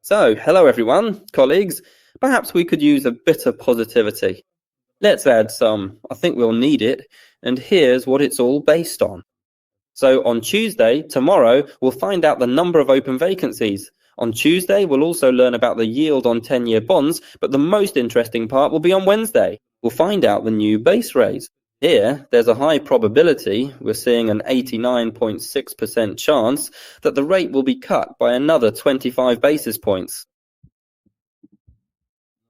So, hello everyone, colleagues. Perhaps we could use a bit of positivity. Let's add some. I think we'll need it. And here's what it's all based on. So on Tuesday, tomorrow, we'll find out the number of open vacancies. On Tuesday, we'll also learn about the yield on 10-year bonds, but the most interesting part will be on Wednesday. We'll find out the new base rate. Here, there's a high probability, we're seeing an 89.6% chance, that the rate will be cut by another 25 basis points.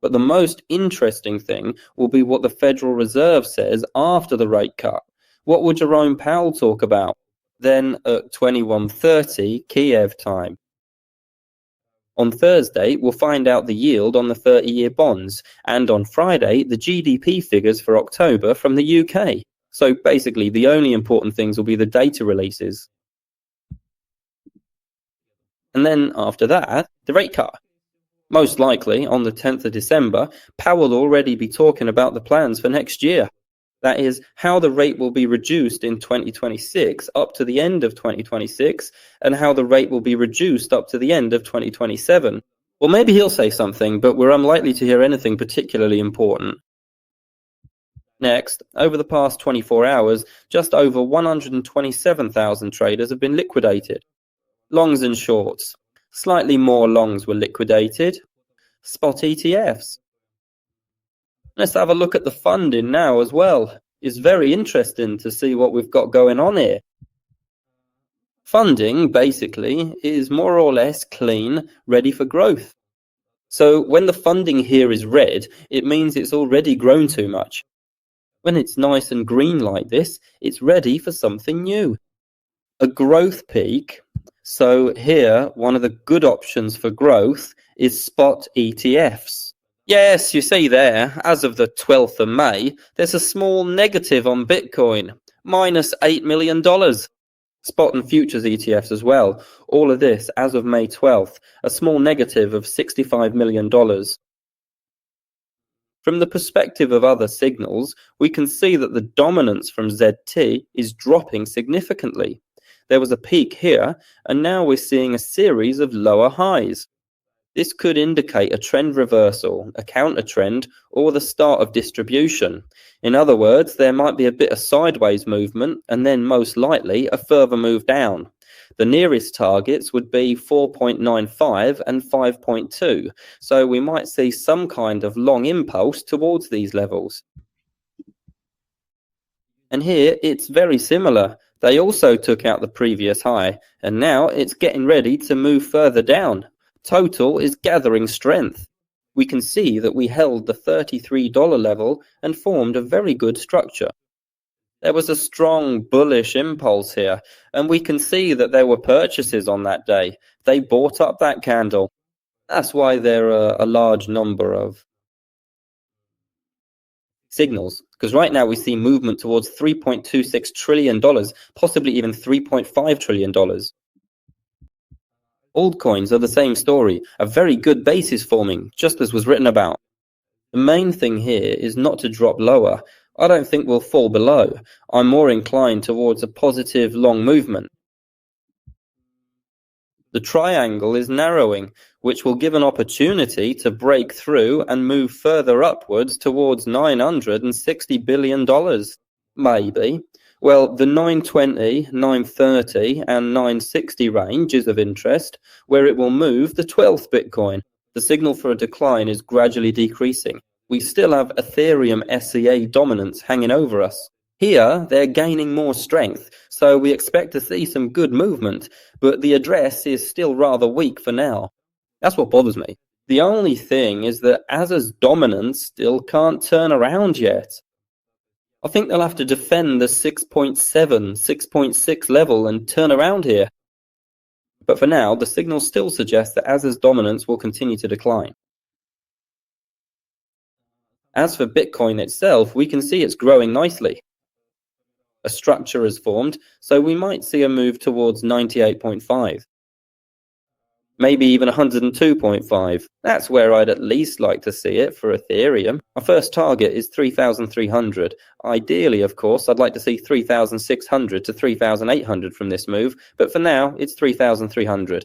But the most interesting thing will be what the Federal Reserve says after the rate cut. What will Jerome Powell talk about? Then at 21:30 Kiev time. On Thursday, we'll find out the yield on the 30-year bonds, and on Friday, the GDP figures for October from the UK. So basically, the only important things will be the data releases. And then after that, the rate cut. Most likely, on the 10th of December, Powell will already be talking about the plans for next year. That is, how the rate will be reduced in 2026 up to the end of 2026, and how the rate will be reduced up to the end of 2027. Well, maybe he'll say something, but we're unlikely to hear anything particularly important. Next, over the past 24 hours, just over 127,000 traders have been liquidated. Longs and shorts. Slightly more longs were liquidated. Spot ETFs. Let's have a look at the funding now as well. It's very interesting to see what we've got going on here. Funding, basically, is more or less clean, ready for growth. So when the funding here is red, it means it's already grown too much. When it's nice and green like this, it's ready for something new. A growth peak. So here, one of the good options for growth is spot ETFs. Yes, you see there, as of the 12th of May, there's a small negative on Bitcoin, minus $8 million. Spot and futures ETFs as well. All of this as of May 12th, a small negative of $65 million. From the perspective of other signals, we can see that the dominance from ZT is dropping significantly. There was a peak here, and now we're seeing a series of lower highs. This could indicate a trend reversal, a counter trend, or the start of distribution. In other words, there might be a bit of sideways movement and then most likely a further move down. The nearest targets would be 4.95 and 5.2, so we might see some kind of long impulse towards these levels. And here it's very similar. They also took out the previous high, and now it's getting ready to move further down. Total is gathering strength. We can see that we held the $33 level and formed a very good structure. There was a strong bullish impulse here, and we can see that there were purchases on that day. They bought up that candle. That's why there are a large number of signals, because right now we see movement towards $3.26 trillion, possibly even $3.5 trillion. Altcoins are the same story, a very good base is forming, just as was written about. The main thing here is not to drop lower. I don't think we'll fall below. I'm more inclined towards a positive long movement. The triangle is narrowing, which will give an opportunity to break through and move further upwards towards $960 billion. Maybe. Well, the 920, 930 and 960 range is of interest, where it will move the 12th Bitcoin. The signal for a decline is gradually decreasing. We still have Ethereum SCA dominance hanging over us. Here, they're gaining more strength, so we expect to see some good movement, but the address is still rather weak for now. That's what bothers me. The only thing is that ASA's dominance still can't turn around yet. I think they'll have to defend the 6.7, 6.6 level and turn around here. But for now, the signals still suggest that ASA's dominance will continue to decline. As for Bitcoin itself, we can see it's growing nicely. A structure is formed, so we might see a move towards 98.5. Maybe even 102.5. That's where I'd at least like to see it for Ethereum. Our first target is 3,300. Ideally, of course, I'd like to see 3,600 to 3,800 from this move, but for now, it's 3,300.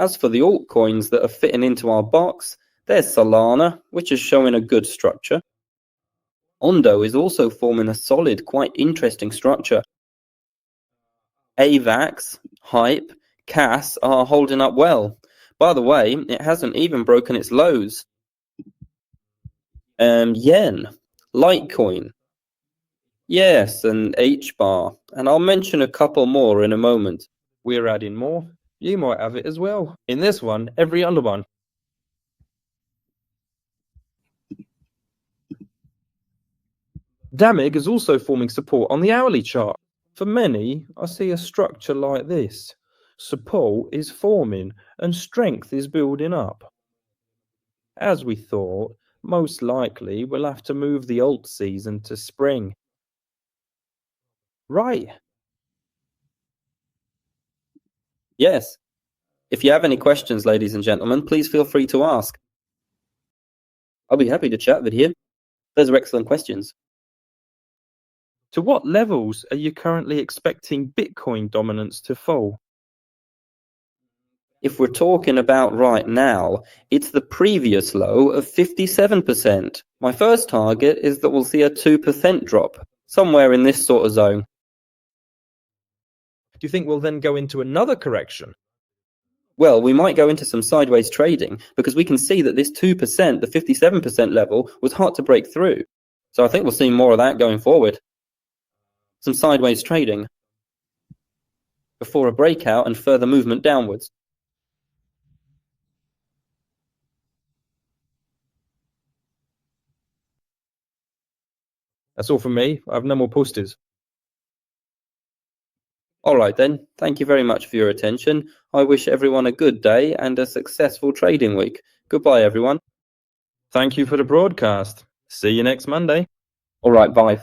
As for the altcoins that are fitting into our box, there's Solana, which is showing a good structure. Ondo is also forming a solid, quite interesting structure. AVAX, Hype, CAS are holding up well. By the way, it hasn't even broken its lows. Yen, Litecoin, yes, and HBAR, and I'll mention a couple more in a moment. We're adding more. You might have it as well. In this one, every other one. DAMIG is also forming support on the hourly chart. For many, I see a structure like this. Support is forming and strength is building up. As we thought, most likely we'll have to move the alt season to spring. Right. Yes. If you have any questions, ladies and gentlemen, please feel free to ask. I'll be happy to chat with you. Those are excellent questions. To what levels are you currently expecting Bitcoin dominance to fall? If we're talking about right now, it's the previous low of 57%. My first target is that we'll see a 2% drop, somewhere in this sort of zone. Do you think we'll then go into another correction? Well, we might go into some sideways trading because we can see that this 2%, the 57% level, was hard to break through. So I think we'll see more of that going forward. Some sideways trading before a breakout and further movement downwards. That's all from me. I have no more posters. All right then, thank you very much for your attention. I wish everyone a good day and a successful trading week. Goodbye, everyone. Thank you for the broadcast. See you next Monday. All right, bye.